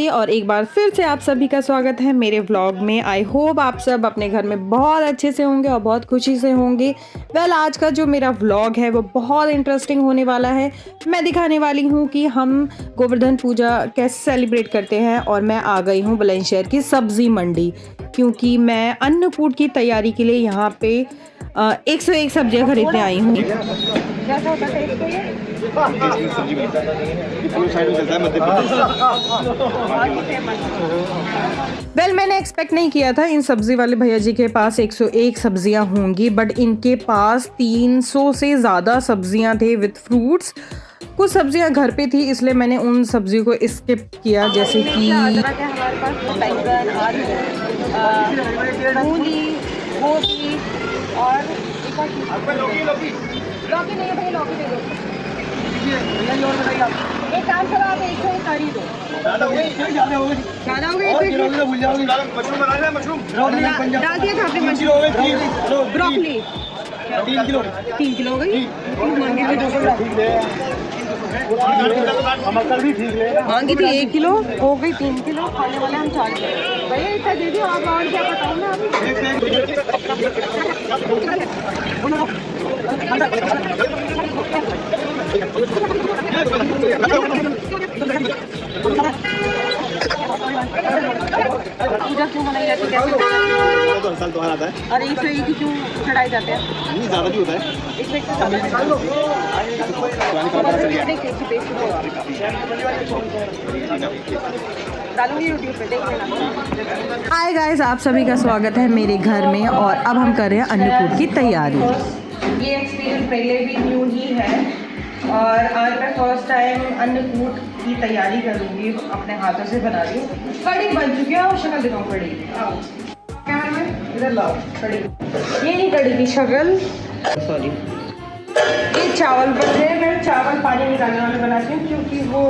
नमस्ते और एक बार फिर से आप सभी का स्वागत है मेरे व्लॉग में। आई होप आप सब अपने घर में बहुत अच्छे से होंगे और बहुत खुशी से होंगे। आज का जो मेरा व्लॉग है वो बहुत इंटरेस्टिंग होने वाला है। मैं दिखाने वाली हूँ कि हम गोवर्धन पूजा कैसे सेलिब्रेट करते हैं। और मैं आ गई हूँ बुलंदशहर की सब्जी मंडी, क्योंकि मैं अन्नकूट की तैयारी के लिए यहाँ पे 101 सब्जियाँ खरीदने आई हूँ। मैंने एक्सपेक्ट नहीं किया था इन सब्जी वाले भैया जी के पास 101 सब्जियां होंगी, बट इनके पास 300 से ज़्यादा सब्जियां थे विद फ्रूट्स। कुछ सब्जियां घर पे थी, इसलिए मैंने उन सब्जियों को स्किप किया, जैसे कि हमारे पास बैंगन, आलू, मूली, गोभी और लौकी नहीं है भाई, लौकी दे दो। एक काम करो, आप 101 करी दो। ज़्यादा हो गए डाल दिया था आपने मशरूम, ब्रोकली 3 किलो हो गई। मांगी थी 1 किलो, हो गई 3 किलो। खाने वाले हम 4 किलो। भैया इतना दे दियो, आप और क्या बताऊँ मैं पूजा क्यों मनाई जाती है? अरे इसमें एक ही क्यों चढ़ाए जाते हैं? ज़्यादा भी होता है। हाय गाइस, आप सभी का स्वागत है मेरे घर में। और अब हम कर रहे हैं अन्नकूट की तैयारी। ये एक्सपीरियंस पहले भी न्यू ही है और आज मैं फर्स्ट टाइम अन्नकूट की तैयारी करूँगी, अपने हाथों से बना रही हूँ। कड़ी बन चुकी है और शक्ल दिखाऊँ कड़ी। कैमरा में इधर लाओ कड़ी। ये नहीं कड़ी की शक्ल, सॉरी। ये चावल बन रहे हैं। मैं चावल पानी निकालने वाले बनाती हूँ, क्योंकि वो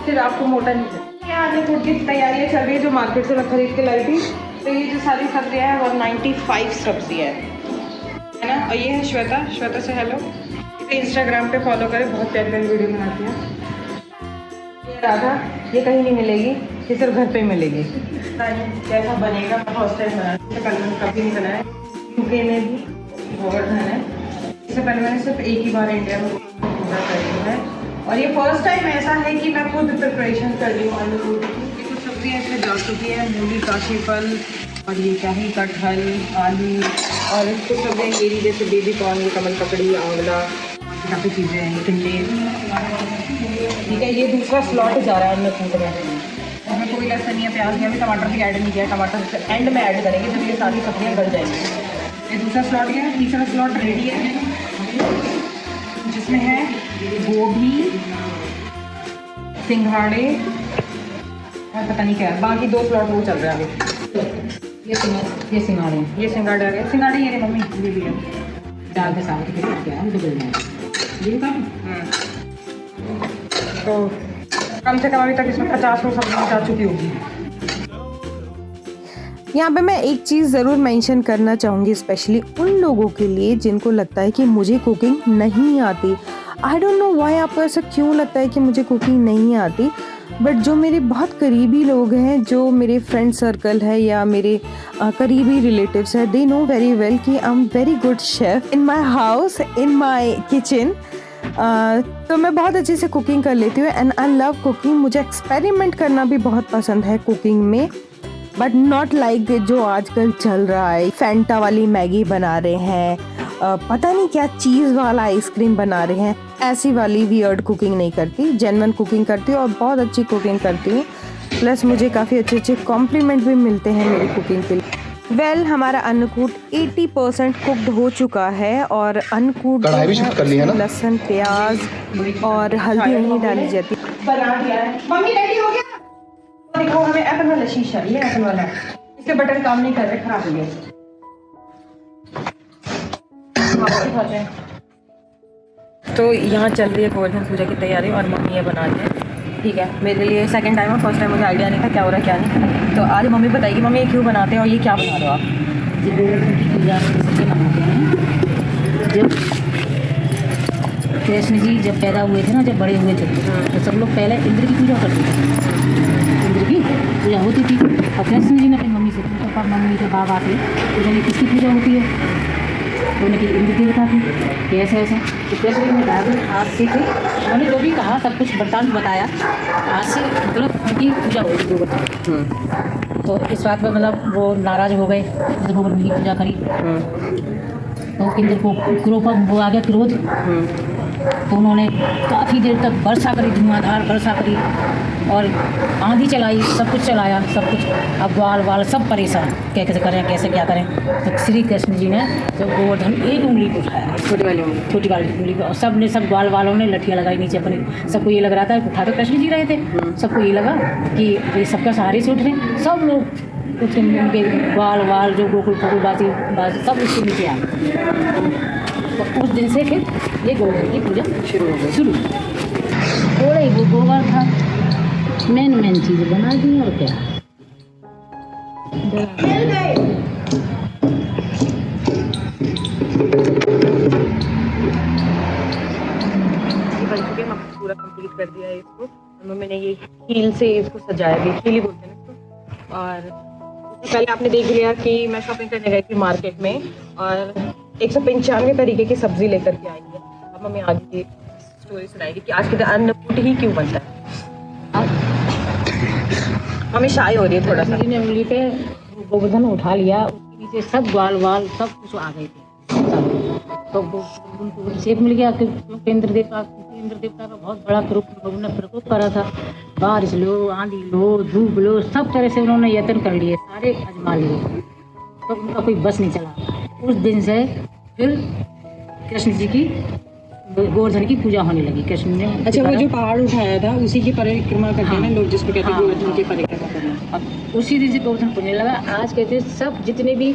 फिर आपको मोटा नहीं करता। ये अन्नकूट की तैयारियाँ चल रही है, जो मार्केट से मैं खरीद के लाई थी। तो ये जो सारी सब्जियाँ हैं 195 सब्जियाँ है ना। और ये है श्वेता। श्वेता से हेलो। इसे इंस्टाग्राम पे फॉलो करें, बहुत प्यारी प्यारी वीडियो बनाती है। ये राधा, ये कहीं नहीं मिलेगी, ये सिर्फ घर पे मिलेगी। कैसा बनेगा फर्स्ट टाइम बनाया, इससे पहले मैंने कभी नहीं बनाया। यूके में भी गोवर्धन है, इससे पहले मैंने सिर्फ एक ही बार इंडिया में पूजा करी है। और ये फर्स्ट टाइम ऐसा है कि मैं खुद प्रिपरेशन कर रही हूँ अन्नकूट की। कुछ सब्जियाँ इसमें जा चुकी है, मूली, काशीफल और ये क्या है, कटहल, आलू और कुछ सब्जियाँ मेरी जैसे बेबी कॉर्न, ये कमल ककड़ी, आंवला, काफ़ी चीज़ें हैं, टिंडे। ठीक है, ये दूसरा स्लॉट जा रहा है अन्नकूट में। उसमें कोई लहसुन या प्याज या टमाटर भी ऐड नहीं किया। टमाटर एंड में ऐड करेंगे जब ये सारी सब्जियाँ गल जाएंगी। ये दूसरा स्लॉट गया। तीसरा स्लॉट रेडी है, जिसमें है गोभी, सिंघाड़े और पता नहीं क्या। बाकी 2 स्लॉट वो चल रहा है अभी। ये सिंघाड़े आ गए। सिंघाड़े ये मम्मी ये भी है, दाल के साथ क्या है तो कम से कम अभी तक इसमें 50 सब्जियाँ जा चुकी होगी। यहाँ पे मैं एक चीज़ ज़रूर मेंशन करना चाहूँगी, स्पेशली उन लोगों के लिए जिनको लगता है कि मुझे कुकिंग नहीं आती। आई डोंट नो व्हाई आपको ऐसा क्यों लगता है कि मुझे कुकिंग नहीं आती, बट जो मेरे बहुत करीबी लोग हैं, जो मेरे फ्रेंड सर्कल है या मेरे करीबी रिलेटिव्स हैं, दे नो वेरी वेल कि I am very good chef in my house, in my kitchen. तो मैं बहुत अच्छे से कुकिंग कर लेती हूँ एंड आई लव कुकिंग। मुझे एक्सपेरिमेंट करना भी बहुत पसंद है कुकिंग में, बट नॉट लाइक जो आजकल चल रहा है। फैंटा वाली मैगी बना रहे हैं, पता नहीं क्या चीज़ वाला आइसक्रीम बना रहे हैं। ऐसी वाली वियर्ड कुकिंग नहीं करती, जेन्युइन कुकिंग करती हूँ और बहुत अच्छी कुकिंग करती हूँ। प्लस मुझे काफ़ी अच्छे अच्छे कॉम्प्लीमेंट भी मिलते हैं मेरी कुकिंग के लिए। हमारा अन्नकूट 80% कुक्ड हो चुका है और अन्नकूट लहसुन, प्याज और हल्दी नहीं डाली जाती। बना दिया है मम्मी, रेडी हो गया। देखो हमें एप्पल वाला शीशा, ये एप्पल वाला, इसके बटन काम नहीं कर रहे, खराब हो गए। तो यहाँ चल रही है गोवर्धन पूजा की तैयारी और मम्मी ये बना रही है। ठीक है, मेरे लिए सेकंड टाइम है, फर्स्ट टाइम मुझे आइडिया नहीं था क्या हो रहा है क्या नहीं। तो आज मम्मी बताएगी मम्मी ये क्यों बनाते हैं और ये क्या बना रहे हो आप? ये गोवर्धन की पूजा इसलिए मनाते हैं, जब कृष्ण जी जब पैदा हुए थे ना, जब बड़े हुए थे तो सब लोग पहले इंद्र की पूजा करते थे। इंद्र की और कृष्ण जी ने अपनी मम्मी से पूछा, मम्मी के बाबा से पूछा किसकी पूजा होती है, तो उन्हें कि इंद्र देवता की, कैसे ऐसे। तो कृष्ण जी ने कहा कि आज से उन्होंने जो भी कहा सब कुछ वृत्तांत बताया, आज से मतलब उनकी पूजा होगी गोवर्धन। तो इस बात पर मतलब वो नाराज हो गए, गोवर्धन की पूजा करी। तो इंद्र को क्रोध वो आ गया, क्रोध। तो उन्होंने काफ़ी देर तक वर्षा करी, धुआंधार वर्षा करी और आंधी चलाई, सब कुछ चलाया, सब कुछ। अब ग्वाल वाल सब परेशान, कैसे करें, कैसे क्या करें। तो श्री कृष्ण जी ने जब गोवर्धन एक उंगली को उठाया, छोटी वाली उंगली को, और सब ग्वाल वालों ने लठियाँ लगाई नीचे अपने। सबको ये लग रहा था उठा तो कृष्ण जी रहे थे, सबको ये लगा कि ये सबका सहारे से उठ रहे हैं। सब लोग उनके ग्वाल वाल जो गोकुल फकुल बाजी सब उसके नीचे आ गए। तो उस दिन से फिर ये गोवर्धन की पूजा शुरू हो गई। थोड़ा ही वो गोबर था, मेन चीज़ बना दी और क्या। बन चुके हैं, पूरा कंप्लीट कर दिया है इसको। मम्मी ने ये हील से इसको सजाया गया, हील ही बोलते हैं इसको। और पहले आपने देख लिया कि मैं शॉपिंग करने गई थी मार्केट में और 195 तरीके की सब्जी लेकर के आई है। अब मम्मी आगे की स्टोरी सुनाएगी कि आज के दिन अन्नकूट ही क्यों बनता है। हमें शाय हो रही है थोड़ा सा। ने उंगली पे गोवर्धन उठा लिया, उसके नीचे सब ग्वाल वाल सब कुछ आ गए थे। तो उनको सेफ मिल गया क्योंकि इंद्र देवता का बहुत बड़ा प्रकोप करा था। बारिश लो, आंधी लो, धूप लो, सब तरह से उन्होंने यत्न कर लिए, सारे आजमा लिए, तो उनका कोई बस नहीं चला। उस दिन से फिर कृष्ण जी की गोवर्धन की पूजा होने लगी। कृष्ण ने अच्छा, वो जो पहाड़ उठाया था उसी की परिक्रमा करते हैं ना लोग, जिसको कहते हैं गोवर्धन की परिक्रमा करना। उसी दिन से गोवर्धन पुण्य लगा। आज कहते हैं सब जितने भी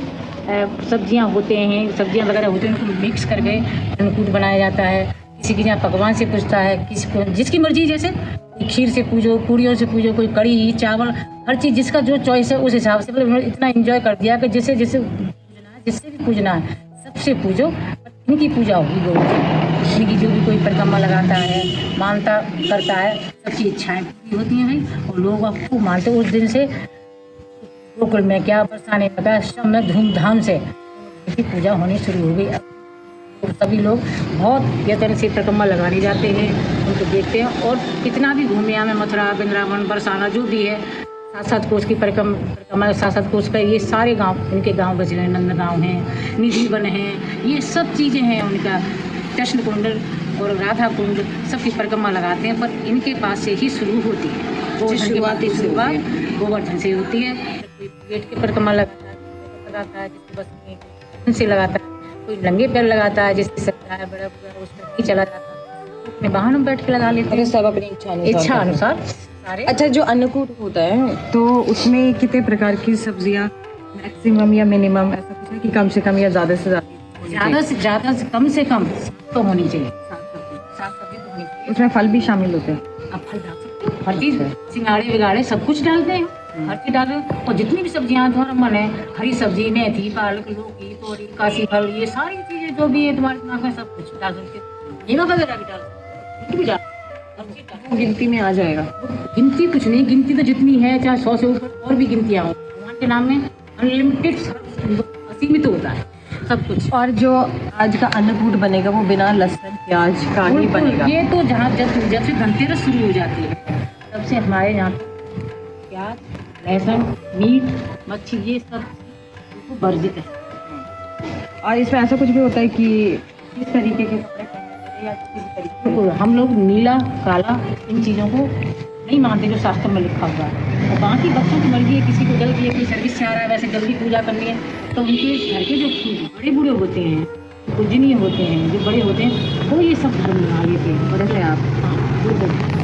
सब्जियां होते हैं, सब्जियां वगैरह होते हैं, उनको मिक्स करके अन्नकूट बनाया जाता है। किसी के यहाँ पकवान से पूछता है, किसी को जिसकी मर्जी, जैसे खीर से पूजो, पूड़ियों से पूजो, कोई कड़ी चावल, हर चीज़ जिसका जो चॉइस है उस हिसाब से। मतलब उन्होंने इतना एंजॉय कर दिया कि जिससे जिससे भी पूजना है सबसे पूजो। इनकी पूजा होगी गोवर्धन, इनकी जो भी कोई परिक्रमा लगाता है, मानता करता है, सबकी इच्छाएं पूरी होती हैं भाई। और लोग आपको मानते उस दिन से गोकुल में क्या बरसाने लगा, सब में धूमधाम से इनकी पूजा होनी शुरू हो गई। तो सभी लोग बहुत यत्न से परिक्रमा लगाने जाते हैं, उनको देखते हैं। और कितना भी घूमे हमें, मथुरा, वृंदावन, बरसाना जो भी है, 7 कोस की परिक्रमा, 7 कोस का, ये सारे गांव इनके गांव बच रहे हैं। नंदगांव हैं, निधि वन हैं, ये सब चीज़ें हैं उनका। कृष्ण कुंड और राधा कुंड सबकी परिक्रमा लगाते हैं, पर इनके पास से ही शुरू होती है। शुरुआत गोवर्धन से होती है। कोई पेट की परिक्रमा लगाता है, जिसके बस में से लगाता है, कोई नंगे पैर लगाता है, जिसकी श्रद्धा है बड़ा उसमें नहीं चला जाता, अपने वाहन में बैठ के लगा लेते हैं। सब अपनी इच्छा अनुसार। अच्छा, जो अन्नकूट होता है तो उसमें कितने प्रकार की सब्जियां मैक्सिमम या मिनिमम ऐसा कुछ है कि कम से कम या ज़्यादा से ज़्यादा कम से कम तो होनी चाहिए, 7 सब्जी तो होनी चाहिए। उसमें फल भी शामिल होते हैं। अब फल डाल सकते हैं, हर चीज़, सिंगाड़े बिगाड़े सब कुछ डालते हैं, हर चीज़ डाल रहे हैं। और जितनी भी सब्जियां तुम्हारा मन है, हरी सब्जी, मेथी, पालक, लौकी, तोरी, काशी फल, ये सारी चीज़ें जो भी है तुम्हारे दिमाग में सब कुछ डाल सकते हैं। नीमा वगैरह भी डाल सकते हैं, गिनती में आ जाएगा। गिनती कुछ नहीं, गिनती तो जितनी है, चाहे 100 से ऊपर और भी गिनतियाँ हों, भगवान के नाम में अनलिमिटेड, असीमित होता है सब कुछ। और जो आज का अन्नकूट बनेगा वो बिना लहसुन प्याज का ही बनेगा। ये तो जब से धनतेरस शुरू हो जाती है तब से हमारे यहाँ प्याज, लहसुन, मीट, मच्छी, ये सब वर्जित है। और इसमें ऐसा कुछ भी होता है कि किस तरीके के कपड़े पहनने या किसी तरीके तो हम लोग नीला, काला, इन चीज़ों को नहीं मानते जो शास्त्र में लिखा हुआ है। और बाकी बच्चों की मर्जी है, किसी को जल्दी है, कोई सर्विस से आ रहा है, वैसे जल्दी पूजा करनी है, तो उनके घर के जो बड़े बूढ़े होते हैं, पूजनीय होते हैं, जो बड़े होते हैं, वो ये सब धर्म बना लेते हैं। बड़े से आप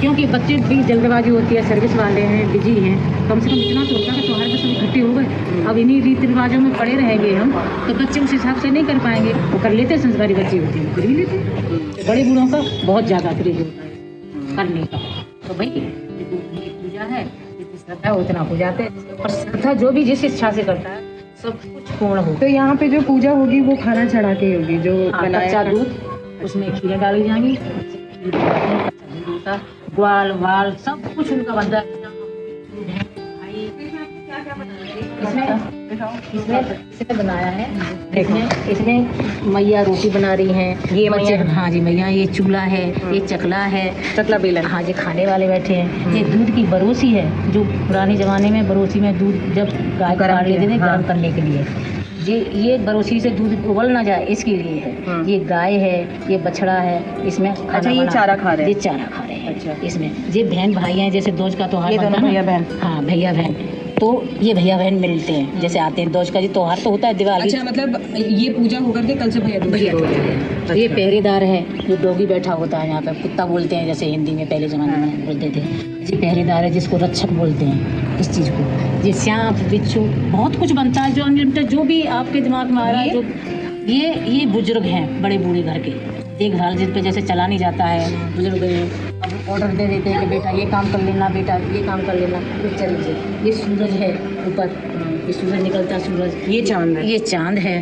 क्योंकि बच्चे भी जल्दबाजी होती है, सर्विस वाले हैं, बिजी हैं, कम से कम इतना तो होता है कि त्योहार के सब इकट्ठे हो गए। अब इन्हीं रीति रिवाजों में पड़े रहेंगे हम, तो बच्चे उस हिसाब से नहीं कर पाएंगे। वो कर लेते हैं, संस्कारी बच्चे होते हैं, कर भी लेते हैं। बड़े बूढ़ों का बहुत ज़्यादा क्रेज होता है करने का। तो भाई जितनी पूजा है, जितनी श्रद्धा है उतना हो जाते हैं। और श्रद्धा जो भी जिस इच्छा से करता है सब कुछ पूर्ण हो। तो यहाँ पे जो पूजा होगी वो खाना चढ़ा के होगी, जो कच्चा दूध, उसमें खीरें डाली जाएंगी, ग्वाल वाल सब कुछ उनका बनता है। भाई इसमें बनाया है, इसमें मैया रोटी बना रही हैं, ये बच्चे, हाँ जी मैया, ये चूल्हा है, ये चकला है, चकला बेलन, हाँ जी खाने वाले बैठे हैं। ये दूध की बरोसी है, जो पुराने ज़माने में बरोसी में दूध जब गाय काट लेते थे गर्म करने के लिए, ये बरोसी से दूध उबल ना जाए इसके लिए है। ये गाय है, ये बछड़ा है, इसमें अच्छा ये चारा खा रहे हैं, ये चारा खा रहे हैं। अच्छा इसमें ये बहन भाई हैं, जैसे दोज का त्योहार बनता है, भैया बहन, हाँ भैया बहन, तो ये भैया बहन मिलते हैं, जैसे आते हैं। दोज का जी त्योहार तो होता है दिवाली। अच्छा मतलब ये पूजा होकर के कल से भैया दूज। ये पहरेदार है, जो डॉगी बैठा होता है यहाँ पे, कुत्ता बोलते हैं जैसे हिंदी में पहले ज़माने में बोलते थे। ये पहरेदार है, जिसको रक्षक बोलते हैं इस चीज़ को। ये सांप बिच्छू बहुत कुछ बनता है, जो अनलिमिटेड जो भी आपके दिमाग में आ रहा है। जो ये बुजुर्ग हैं, बड़े बूढ़े घर के देखभाल, जिन पे जैसे चला नहीं जाता है, बुजुर्ग अब ऑर्डर दे देते हैं कि बेटा ये काम कर लेना, बेटा ये काम कर लेना, तो चल लीजिए। ये सूरज है ऊपर, ये सूरज निकलता सूरज, ये चांद है, ये चांद है।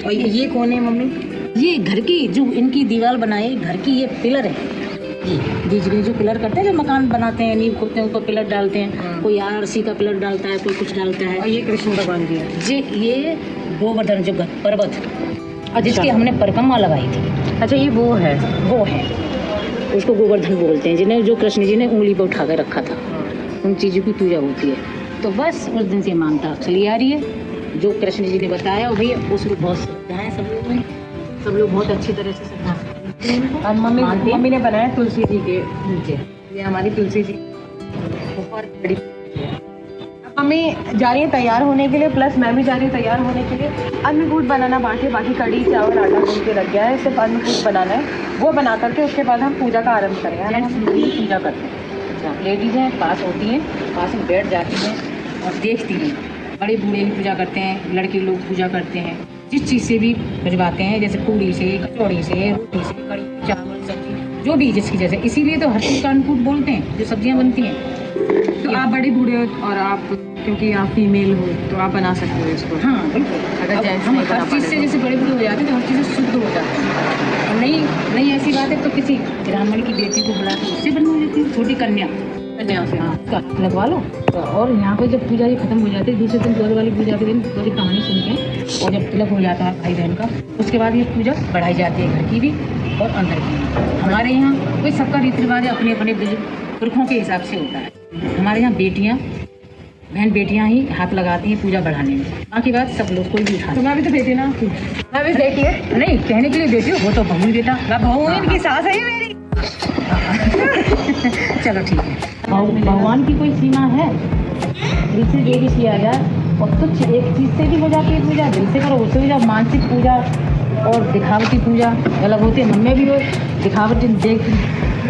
और ये कौन है मम्मी? ये घर की जो इनकी दीवार बनाई घर की, ये पिलर है। ये बीच में जो पिलर करते हैं, जो मकान बनाते हैं, नींव खोदते हैं, ऊपर पिलर डालते हैं। कोई आरसी का पिलर डालता है, कोई कुछ डालता है। और ये कृष्ण भगवान जी है। ये गोवर्धन जो पर्वत, जिसकी हमने परिक्रमा लगाई थी। अच्छा ये वो है उसको गोवर्धन बोलते हैं, जिन्हें जो कृष्ण जी ने उंगली पर उठा कर रखा था, उन चीज़ों की पूजा होती है। तो बस उस दिन से मानता चली आ रही है, जो कृष्ण जी ने बताया। और भैया उसमें बहुत श्रद्धा है सब लोग बहुत अच्छी तरह से श्रद्धा। और मम्मी ने बनाया तुलसी जी के नीचे, ये हमारी तुलसी जी ऊपर बड़ी। मम्मी जा रही है तैयार होने के लिए, प्लस मैं भी जा रही हूँ तैयार होने के लिए। अन्नकूट बनाना बाकी कड़ी चावल आटा गूंद के लग गया है, सिर्फ अन्नकूट बनाना है। वो बना करके उसके बाद हम पूजा का आरंभ करेंगे, हम पूजा करते हैं। अच्छा लेडीज़ हैं, पास होती हैं, पास में बैठ जाती हैं और देखती हैं। बड़े बूढ़े भी पूजा करते हैं, लड़के लोग पूजा करते हैं, जिस चीज़ से भी भिजवाते हैं, जैसे पूड़ी से, कचौड़ी से, रोटी से, कड़ी चावल सब्जी, जो भी जिसकी जैसे। इसीलिए तो हर चीज़ का अन्नकूट बोलते हैं, जो सब्जियाँ बनती हैं। तो आप बड़े बूढ़े हो और आप क्योंकि आप फीमेल हो तो आप बना सकते हो इसको। हाँ बिल्कुल, अगर जेंट्स हम नहीं बना हर चीज़ से जैसे बड़े बूढ़े हो जाते हैं, तो हर चीज़ से शुद्ध हो जाते हैं। और नहीं ऐसी बात है तो किसी ब्राह्मण की बेटी को बुला के उससे बनवा देती है, छोटी कन्या से, हाँ उसका हाथ लगवा लो। और यहाँ पे जब पूजा ये खत्म हो जाती है, दूसरे दिन द्वार वाली पूजा के दिन पूरी कहानी सुनते हैं, और जब तिलक हो जाता है भाई बहन का, उसके बाद ये पूजा बढ़ाई जाती है, घर की भी और अंदर की भी। हमारे यहाँ कोई सबका रीति रिवाज अपने अपने पुरखों के हिसाब से होता है। हमारे यहाँ बहन बेटियाँ ही हाथ लगाती हैं पूजा बढ़ाने में, बाकी बात सब लोग कोई भी उठा। तो मैं भी तो बेटी ना, मैं भी बेटी है। नहीं कहने के लिए बेटी हो, वो तो बहू ही बेटा, बहू इनकी सास है मेरी। चलो ठीक है। भगवान की कोई सीमा है? दिल से जो भी किया जाए, और तुच्छ एक चीज़ से भी हो जाती है पूजा, दिल से करो उससे भी जाओ। मानसिक पूजा और दिखावटी पूजा अलग होती है। मन में भी हो दिखावटी, देख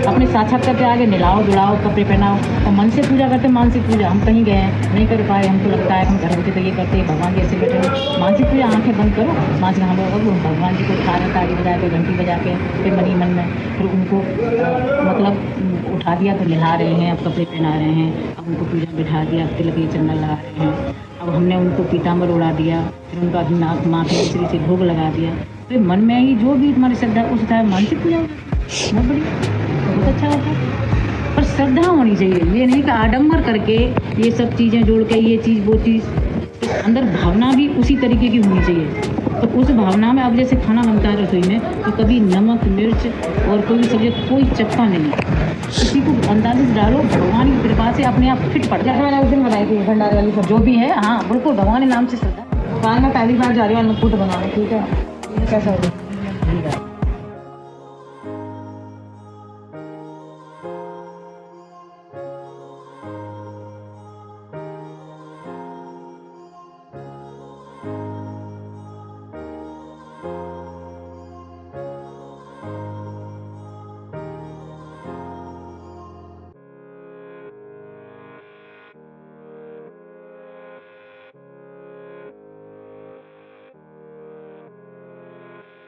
अपने साक्षात्कार के आगे मिलाओ जुड़ाओ, कपड़े पहनाओ, और मन से पूजा करते। मानसिक पूजा हम कहीं गए हैं नहीं कर पाए, हमको लगता है हम घर होते तो ये करते हैं, भगवान जी ऐसे बैठे हो। मानसिक पूजा आंखें बंद करो, मानसिक हम लोग भगवान जी को ताली बजा के, घंटी बजा के, फिर मन में फिर उनको मतलब उठा दिया तो नहला रहे हैं, अब कपड़े पहना रहे हैं, अब उनको पूजा बिठा दिया, तिलक ये चंदन लगा रहे हैं, अब हमने उनको पीताम्बर उड़ा दिया, फिर उनका नाक माथे श्री से भोग लगा दिया। फिर मन में ही जो भी हमारी श्रद्धा उस टाइम मानसिक पूजा बहुत बड़ी बहुत अच्छा होता है। पर श्रद्धा होनी चाहिए, ये नहीं कि आडंबर करके ये सब चीज़ें जोड़ के ये चीज़ वो चीज़, अंदर भावना भी उसी तरीके की होनी चाहिए। तो उस भावना में अब जैसे खाना बनता है रसोई में, तो कभी नमक मिर्च और कोई भी सब्जी कोई चक्का नहीं, किसी को अंदाज़े से डालो, भगवान की कृपा से अपने आप फिट पड़ जाए। मैंने उस दिन बनाई थी भंडारे वाली सब जो भी है, हाँ बिल्कुल भगवान के नाम से श्रद्धा। मैं पहली बार जा रही हूँ अन्नकूट बनाने, ठीक है कैसा होगा।